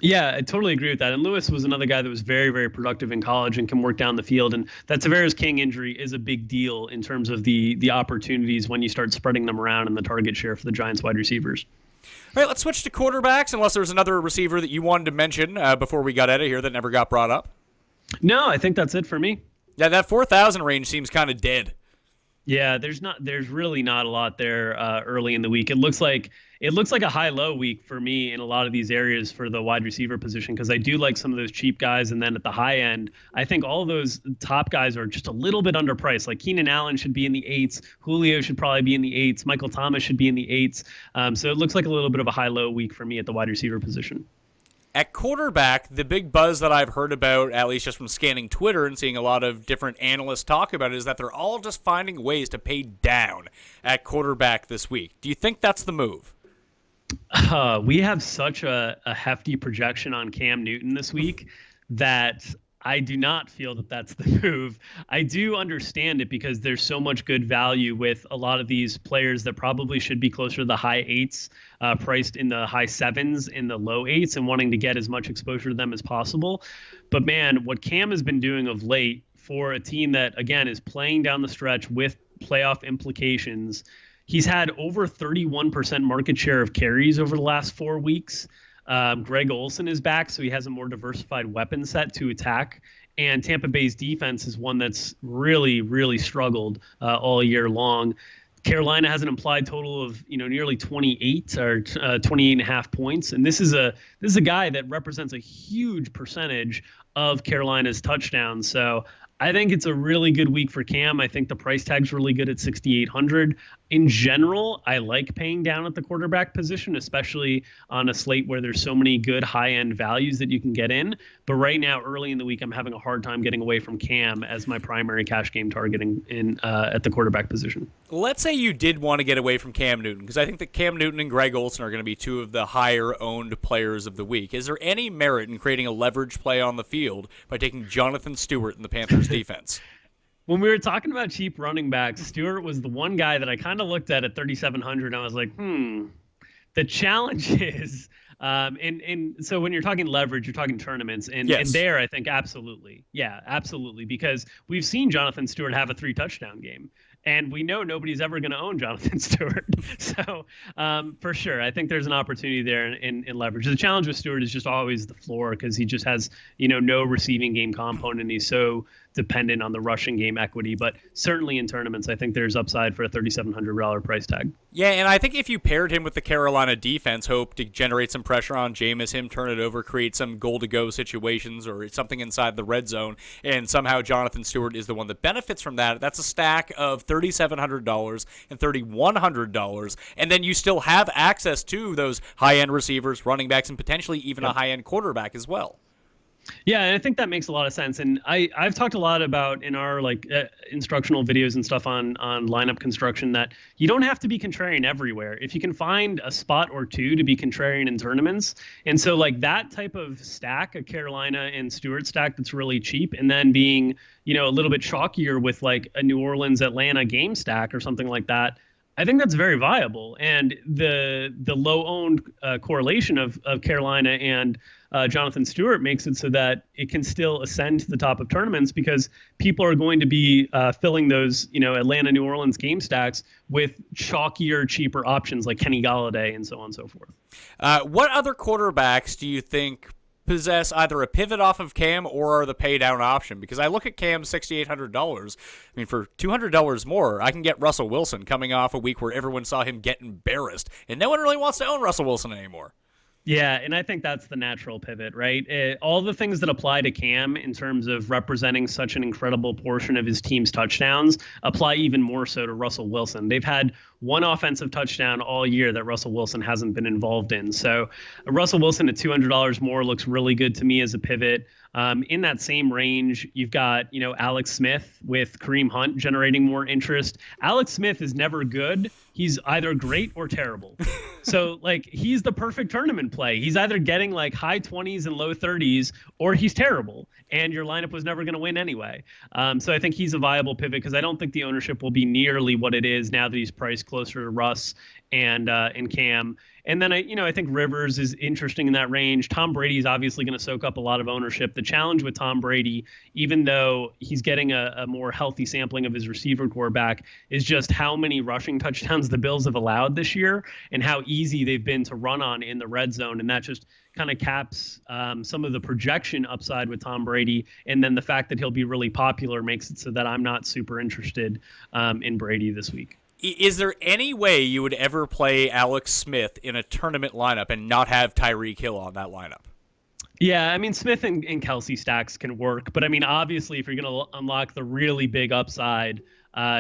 Yeah, I totally agree with that. And Lewis was another guy that was very, very productive in college and can work down the field. And that Tavares King injury is a big deal in terms of the opportunities when you start spreading them around in the target share for the Giants wide receivers. All right, let's switch to quarterbacks, unless there's another receiver that you wanted to mention before we got out of here that never got brought up. No, I think that's it for me. Yeah, that 4,000 range seems kind of dead. Yeah, there's really not a lot there early in the week. It looks like a high-low week for me in a lot of these areas for the wide receiver position, because I do like some of those cheap guys. And then at the high end, I think all of those top guys are just a little bit underpriced. Like Keenan Allen should be in the 8s. Julio should probably be in the 8s. Michael Thomas should be in the 8s. So it looks like a little bit of a high-low week for me at the wide receiver position. At quarterback, the big buzz that I've heard about, at least just from scanning Twitter and seeing a lot of different analysts talk about it, is that they're all just finding ways to pay down at quarterback this week. Do you think that's the move? We have such a hefty projection on Cam Newton this week that I do not feel that that's the move. I do understand it because there's so much good value with a lot of these players that probably should be closer to the high 8s, priced in the high 7s, in the low 8s, and wanting to get as much exposure to them as possible. But man, what Cam has been doing of late for a team that, again, is playing down the stretch with playoff implications, he's had over 31% market share of carries over the last 4 weeks. Greg Olsen is back, so he has a more diversified weapon set to attack. And Tampa Bay's defense is one that's really, really struggled all year long. Carolina has an implied total of nearly 28 or 28 and a half points, and this is a guy that represents a huge percentage of Carolina's touchdowns. So I think it's a really good week for Cam. I think the price tag's really good at 6,800. In general, I like paying down at the quarterback position, especially on a slate where there's so many good high-end values that you can get in. But right now, early in the week, I'm having a hard time getting away from Cam as my primary cash game targeting at the quarterback position. Let's say you did want to get away from Cam Newton, because I think that Cam Newton and Greg Olsen are going to be two of the higher-owned players of the week. Is there any merit in creating a leverage play on the field by taking Jonathan Stewart in the Panthers defense? When we were talking about cheap running backs, Stewart was the one guy that I kind of looked at 3,700, and I was like, The challenge is, and so when you're talking leverage, you're talking tournaments, and there I think absolutely, because we've seen Jonathan Stewart have a 3-touchdown game. And we know nobody's ever going to own Jonathan Stewart. So for sure, I think there's an opportunity there in leverage. The challenge with Stewart is just always the floor, because he just has, no receiving game component. He's so dependent on the rushing game equity. But certainly in tournaments, I think there's upside for a $3,700 price tag. Yeah, and I think if you paired him with the Carolina defense, hope to generate some pressure on Jameis, him turn it over, create some goal-to-go situations or something inside the red zone, and somehow Jonathan Stewart is the one that benefits from that, that's a stack of $3,700 and $3,100, and then you still have access to those high-end receivers, running backs, and potentially even a high-end quarterback as well. Yeah, and I think that makes a lot of sense. And I've talked a lot about in our instructional videos and stuff on lineup construction that you don't have to be contrarian everywhere. If you can find a spot or two to be contrarian in tournaments, and so like that type of stack, a Carolina and Stewart stack that's really cheap, and then being a little bit chalkier with like a New Orleans Atlanta game stack or something like that. I think that's very viable, and the low owned correlation of Carolina and Jonathan Stewart makes it so that it can still ascend to the top of tournaments because people are going to be filling those Atlanta New Orleans game stacks with chalkier, cheaper options like Kenny Golladay and so on and so forth. What other quarterbacks do you think possess either a pivot off of Cam or are the pay down option? Because I look at Cam's $6,800. I mean, for $200 more, I can get Russell Wilson coming off a week where everyone saw him get embarrassed, and no one really wants to own Russell Wilson anymore. Yeah, and I think that's the natural pivot, right? All the things that apply to Cam in terms of representing such an incredible portion of his team's touchdowns apply even more so to Russell Wilson. They've had one offensive touchdown all year that Russell Wilson hasn't been involved in. So Russell Wilson at $200 more looks really good to me as a pivot. In that same range, you've got, Alex Smith with Kareem Hunt generating more interest. Alex Smith is never good. He's either great or terrible. So like he's the perfect tournament play. He's either getting like high 20s and low 30s or he's terrible. And your lineup was never going to win anyway. So I think he's a viable pivot because I don't think the ownership will be nearly what it is now that he's priced closer to Russ and Cam. And then I think Rivers is interesting in that range. Tom Brady is obviously going to soak up a lot of ownership. The challenge with Tom Brady, even though he's getting a more healthy sampling of his receiver core back, is just how many rushing touchdowns the Bills have allowed this year and how easy they've been to run on in the red zone. And that just kind of caps some of the projection upside with Tom Brady. And then the fact that he'll be really popular makes it so that I'm not super interested in Brady this week. Is there any way you would ever play Alex Smith in a tournament lineup and not have Tyreek Hill on that lineup? Yeah, I mean, Smith and Kelsey stacks can work. But, I mean, obviously, if you're going to unlock the really big upside,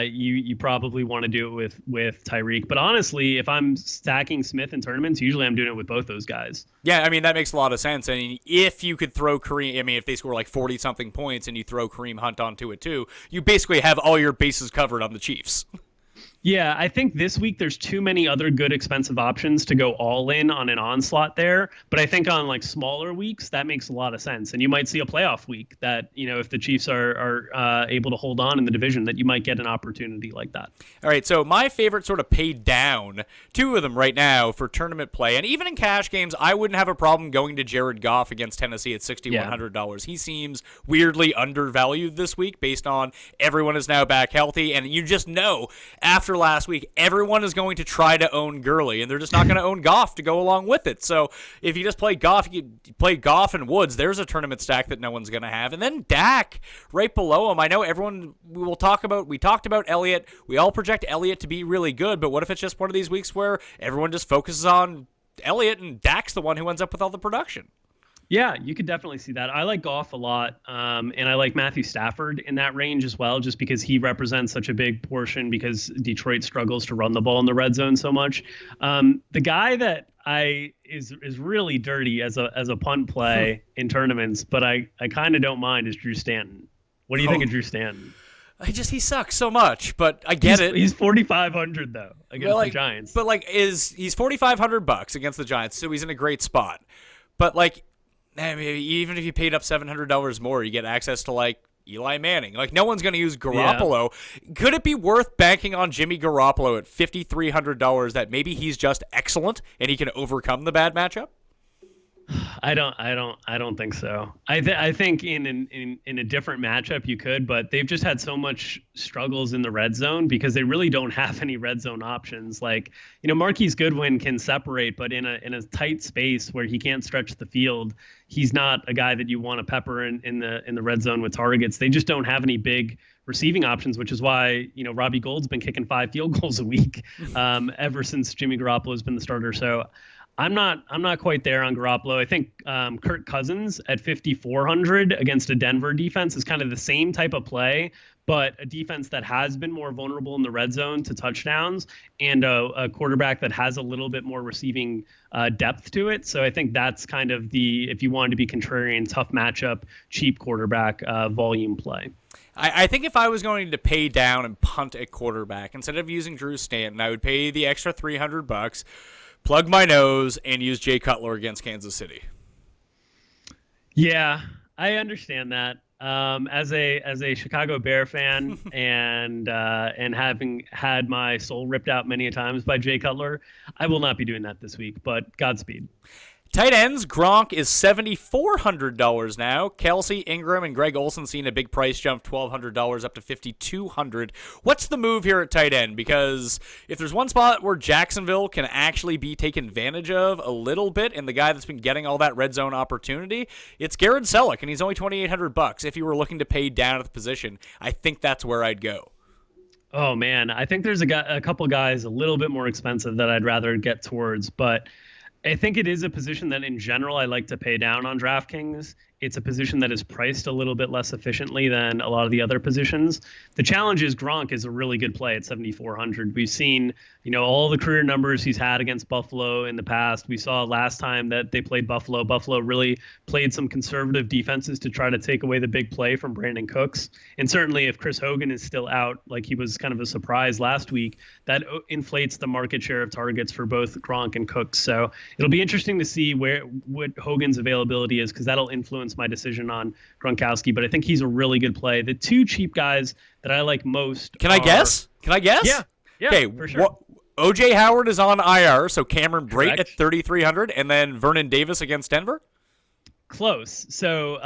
you probably want to do it with Tyreek. But honestly, if I'm stacking Smith in tournaments, usually I'm doing it with both those guys. Yeah, I mean, that makes a lot of sense. I mean, if you could throw Kareem, I mean, if they score like 40-something points and you throw Kareem Hunt onto it too, you basically have all your bases covered on the Chiefs. Yeah, I think this week there's too many other good expensive options to go all in on an onslaught there. But I think on like smaller weeks, that makes a lot of sense. And you might see a playoff week that, if the Chiefs are able to hold on in the division, that you might get an opportunity like that. All right, so my favorite sort of paid down, two of them right now for tournament play. And even in cash games, I wouldn't have a problem going to Jared Goff against Tennessee at $6,100. Yeah. He seems weirdly undervalued this week based on everyone is now back healthy. And you just know after last week, everyone is going to try to own Gurley, and they're just not going to own Goff to go along with it. So if you just play Goff, you play Goff and Woods, there's a tournament stack that no one's going to have. And then Dak right below him. I know we talked about Elliott. We all project Elliott to be really good, but what if it's just one of these weeks where everyone just focuses on Elliott and Dak's the one who ends up with all the production? Yeah, you could definitely see that. I like Goff a lot, and I like Matthew Stafford in that range as well, just because he represents such a big portion because Detroit struggles to run the ball in the red zone so much. The guy that is really dirty as a punt play in tournaments, but I kind of don't mind is Drew Stanton. What do you think of Drew Stanton? He sucks so much, but I get it. He's $4,500 though against the Giants. But he's $4,500 against the Giants, so he's in a great spot. But even if you paid up $700 more, you get access to Eli Manning. No one's going to use Garoppolo. Yeah. Could it be worth banking on Jimmy Garoppolo at $5,300 that maybe he's just excellent and he can overcome the bad matchup? I don't think so. I think in a different matchup you could, but they've just had so much struggles in the red zone because they really don't have any red zone options. Marquise Goodwin can separate, but in a tight space where he can't stretch the field, he's not a guy that you want to pepper in the red zone with targets. They just don't have any big receiving options, which is why Robbie Gould's been kicking 5 field goals a week ever since Jimmy Garoppolo has been the starter. So I'm not quite there on Garoppolo. I think Kirk Cousins at 5,400 against a Denver defense is kind of the same type of play, but a defense that has been more vulnerable in the red zone to touchdowns, and a quarterback that has a little bit more receiving depth to it. So I think that's kind of if you wanted to be contrarian, tough matchup, cheap quarterback volume play. I think if I was going to pay down and punt at quarterback, instead of using Drew Stanton, I would pay the extra $300, plug my nose, and use Jay Cutler against Kansas City. Yeah, I understand that. As a Chicago Bear fan and having had my soul ripped out many a times by Jay Cutler, I will not be doing that this week. But Godspeed. Tight ends, Gronk is $7,400 now. Kelsey, Ingram, and Greg Olsen seeing a big price jump, $1,200 up to $5,200. What's the move here at tight end? Because if there's one spot where Jacksonville can actually be taken advantage of a little bit, and the guy that's been getting all that red zone opportunity, it's Garrett Selleck, and he's only $2,800. If you were looking to pay down at the position, I think that's where I'd go. Oh man, I think there's a couple guys a little bit more expensive that I'd rather get towards, but I think it is a position that in general I like to pay down on DraftKings. It's a position that is priced a little bit less efficiently than a lot of the other positions. The challenge is Gronk is a really good play at 7,400. We've seen, all the career numbers he's had against Buffalo in the past. We saw last time that they played Buffalo. Buffalo really played some conservative defenses to try to take away the big play from Brandon Cooks. And certainly if Chris Hogan is still out, like he was kind of a surprise last week, that inflates the market share of targets for both Gronk and Cooks. So it'll be interesting to see what Hogan's availability is, because that'll influence my decision on Gronkowski. But I think he's a really good play. The two cheap guys that I like most. Can I guess? Yeah. Okay, for sure. OJ Howard is on IR, so Cameron Brate Correct. at 3,300, and then Vernon Davis against Denver? Close. So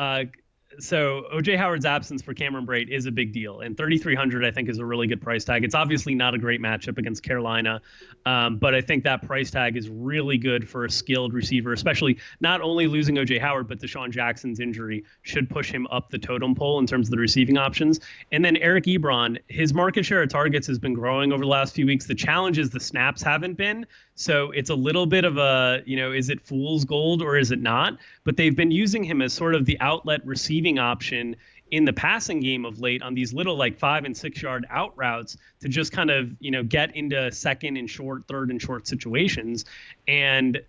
OJ Howard's absence for Cameron Brate is a big deal, and 3,300 I think is a really good price tag. It's obviously not a great matchup against Carolina, but I think that price tag is really good for a skilled receiver, especially not only losing OJ Howard, but Deshaun Jackson's injury should push him up the totem pole in terms of the receiving options. And then Eric Ebron, his market share of targets has been growing over the last few weeks. The challenge is the snaps haven't been. So it's a little bit of a, is it fool's gold or is it not? But they've been using him as sort of the outlet receiving option in the passing game of late on these little 5 and 6 yard out routes to just kind of, get into second and short, third and short situations. And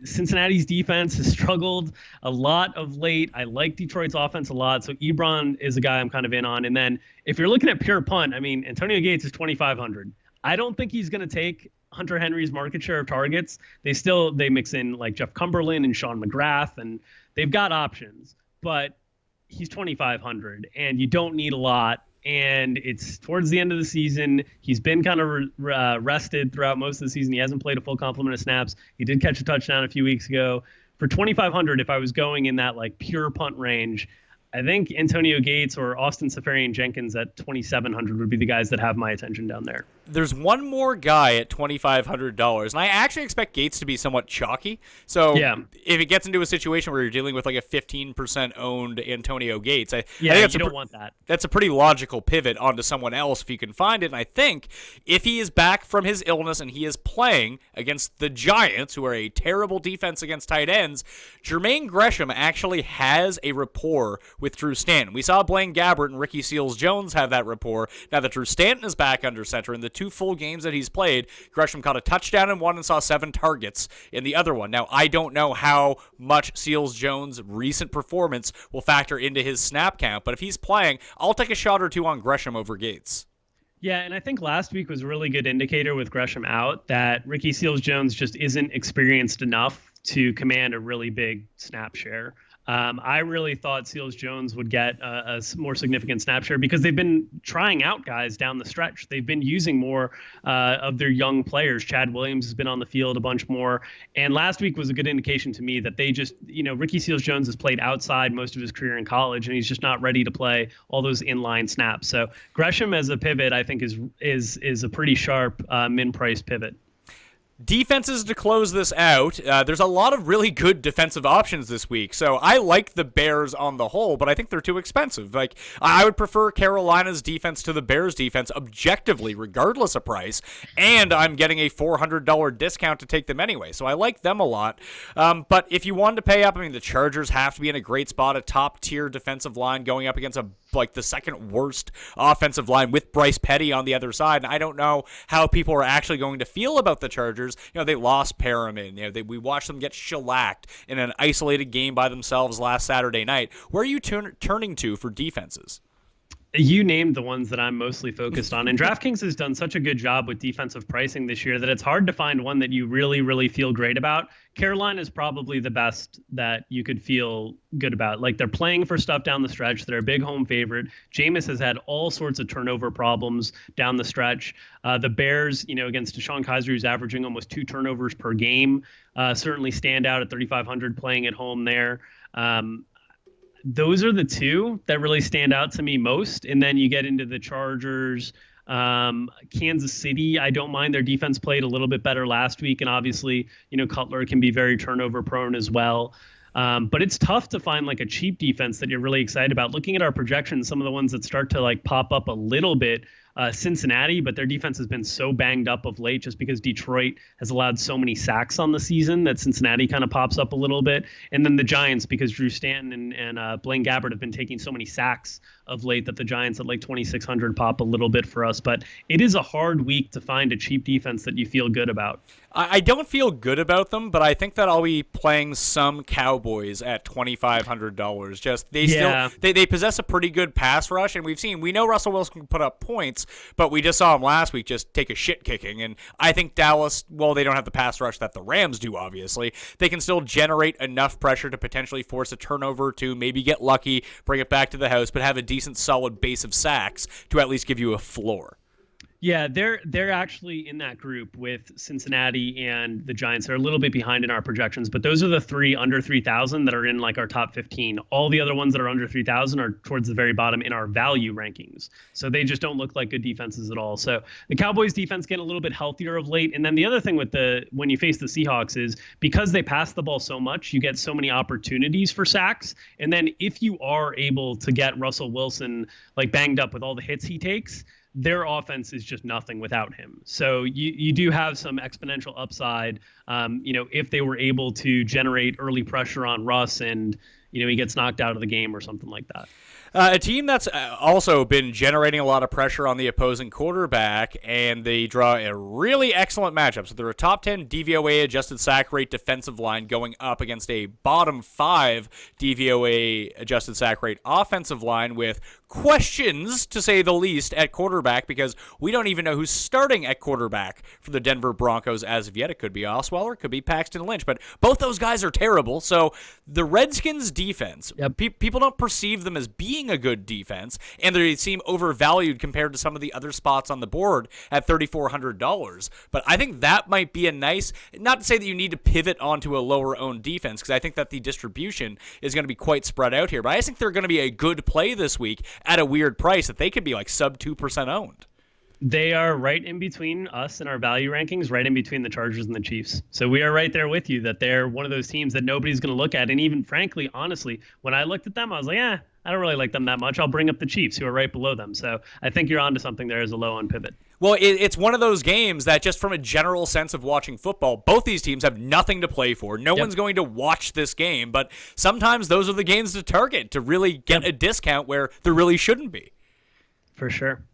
Cincinnati's defense has struggled a lot of late. I like Detroit's offense a lot. So Ebron is a guy I'm kind of in on. And then if you're looking at pure punt, Antonio Gates is 2,500. I don't think he's going to take Hunter Henry's market share of targets. They mix in Jeff Cumberland and Sean McGrath, and they've got options, but he's 2,500 and you don't need a lot. And it's towards the end of the season. He's been kind of rested throughout most of the season. He hasn't played a full complement of snaps. He did catch a touchdown a few weeks ago. For 2,500, if I was going in that pure punt range, I think Antonio Gates or Austin Seferian-Jenkins at 2,700 would be the guys that have my attention down there. There's one more guy at $2,500, and I actually expect Gates to be somewhat chalky. So if it gets into a situation where you're dealing with a 15% owned Antonio Gates, I think you don't want that. That's a pretty logical pivot onto someone else if you can find it. And I think if he is back from his illness and he is playing against the Giants, who are a terrible defense against tight ends, Jermaine Gresham actually has a rapport with Drew Stanton. We saw Blaine Gabbert and Ricky Seals-Jones have that rapport. Now that Drew Stanton is back under center in the 2 full games that he's played, Gresham caught a touchdown in one and saw 7 targets in the other one. Now, I don't know how much Seals-Jones' recent performance will factor into his snap count, but if he's playing, I'll take a shot or two on Gresham over Gates. Yeah, and I think last week was a really good indicator with Gresham out that Ricky Seals-Jones just isn't experienced enough to command a really big snap share. I really thought Seals-Jones would get a more significant snap share because they've been trying out guys down the stretch. They've been using more of their young players. Chad Williams has been on the field a bunch more. And last week was a good indication to me that they just, Ricky Seals-Jones has played outside most of his career in college, and he's just not ready to play all those inline snaps. So Gresham as a pivot, I think, is a pretty sharp min-price pivot. Defenses to close this out. There's a lot of really good defensive options this week. So I like the Bears on the whole, but I think they're too expensive. Like, I would prefer Carolina's defense to the Bears' defense objectively, regardless of price. And I'm getting a $400 discount to take them anyway. So I like them a lot. But if you wanted to pay up, I mean, the Chargers have to be in a great spot, a top-tier defensive line going up against the second worst offensive line with Bryce Petty on the other side. And I don't know how people are actually going to feel about the Chargers. They lost Perriman. We watched them get shellacked in an isolated game by themselves last Saturday night. Where are you turning to for defenses? You named the ones that I'm mostly focused on. And DraftKings has done such a good job with defensive pricing this year that it's hard to find one that you really, really feel great about. Carolina is probably the best that you could feel good about. Like, they're playing for stuff down the stretch. They're a big home favorite. Jameis has had all sorts of turnover problems down the stretch. The Bears, against Deshaun Kaiser, who's averaging almost 2 turnovers per game, certainly stand out at 3,500 playing at home there. Those are the two that really stand out to me most. And then you get into the Chargers, Kansas City. I don't mind their defense played a little bit better last week. And obviously, Cutler can be very turnover prone as well. But it's tough to find like a cheap defense that you're really excited about. Looking at our projections, some of the ones that start to like pop up a little bit, Cincinnati, but their defense has been so banged up of late just because Detroit has allowed so many sacks on the season that Cincinnati kind of pops up a little bit. And then the Giants, because Drew Stanton and Blaine Gabbert have been taking so many sacks of late that the Giants at like 2,600 pop a little bit for us. But it is a hard week to find a cheap defense that you feel good about. I don't feel good about them, but I think that I'll be playing some Cowboys at $2,500. Just they possess a pretty good pass rush, and we know Russell Wilson can put up points, but we just saw him last week just take a shit kicking. And I think Dallas, well, they don't have the pass rush that the Rams do, obviously. They can still generate enough pressure to potentially force a turnover, to maybe get lucky, bring it back to the house, but have a decent solid base of sacks to at least give you a floor. Yeah, they're actually in that group with Cincinnati and the Giants. They're a little bit behind in our projections, but those are the 3 under 3,000 that are in like our top 15. All the other ones that are under 3,000 are towards the very bottom in our value rankings. So they just don't look like good defenses at all. So the Cowboys defense getting a little bit healthier of late. And then the other thing with when you face the Seahawks is because they pass the ball so much, you get so many opportunities for sacks. And then if you are able to get Russell Wilson like banged up with all the hits he takes, their offense is just nothing without him. So you do have some exponential upside, if they were able to generate early pressure on Russ and, he gets knocked out of the game or something like that. A team that's also been generating a lot of pressure on the opposing quarterback, and they draw a really excellent matchup. So they're a top 10 DVOA adjusted sack rate defensive line going up against a bottom 5 DVOA adjusted sack rate offensive line with questions, to say the least, at quarterback, because we don't even know who's starting at quarterback for the Denver Broncos as of yet. It could be Osweiler, it could be Paxton Lynch, but both those guys are terrible. So the Redskins defense, people don't perceive them as being a good defense, and they seem overvalued compared to some of the other spots on the board at $3,400. But I think that might be a nice, not to say that you need to pivot onto a lower owned defense, because I think that the distribution is going to be quite spread out here, but I just think they're going to be a good play this week at a weird price that they could be like sub 2% owned. They are right in between us and our value rankings, right in between the Chargers and the Chiefs. So we are right there with you that they're one of those teams that nobody's going to look at. And even frankly, honestly, when I looked at them, I was like, I don't really like them that much. I'll bring up the Chiefs, who are right below them. So I think you're onto something there as a low on pivot. Well, it's one of those games that just from a general sense of watching football, both these teams have nothing to play for. No one's going to watch this game, but sometimes those are the games to target to really get a discount where there really shouldn't be. For sure.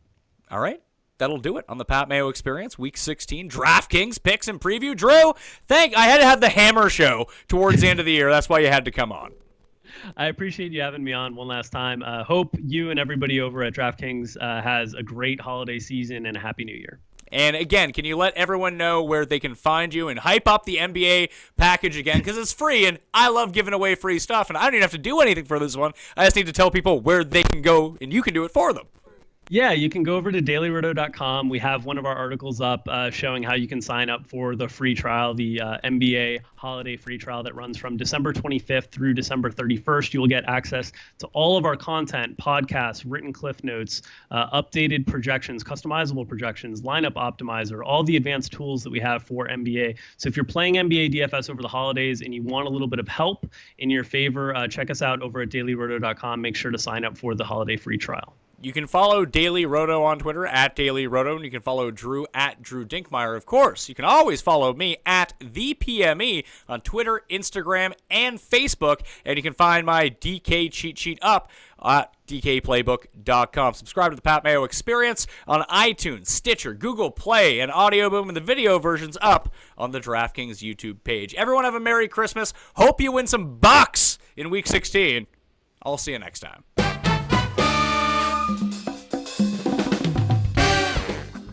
All right. That'll do it on the Pat Mayo Experience, Week 16, DraftKings picks and preview. Drew, I had to have the hammer show towards the end of the year. That's why you had to come on. I appreciate you having me on one last time. Hope you and everybody over at DraftKings has a great holiday season and a happy new year. And again, can you let everyone know where they can find you and hype up the NBA package again? Because it's free, and I love giving away free stuff, and I don't even have to do anything for this one. I just need to tell people where they can go, and you can do it for them. Yeah, you can go over to dailyroto.com. We have one of our articles up showing how you can sign up for the free trial, the NBA holiday free trial that runs from December 25th through December 31st. You will get access to all of our content, podcasts, written cliff notes, updated projections, customizable projections, lineup optimizer, all the advanced tools that we have for NBA. So if you're playing NBA DFS over the holidays and you want a little bit of help in your favor, check us out over at dailyroto.com. Make sure to sign up for the holiday free trial. You can follow Daily Roto on Twitter at Daily Roto, and you can follow Drew at Drew Dinkmeyer, of course. You can always follow me at the PME on Twitter, Instagram, and Facebook, and you can find my DK cheat sheet up at dkplaybook.com. Subscribe to the Pat Mayo Experience on iTunes, Stitcher, Google Play, and Audio Boom, and the video version's up on the DraftKings YouTube page. Everyone have a Merry Christmas. Hope you win some bucks in Week 16. I'll see you next time.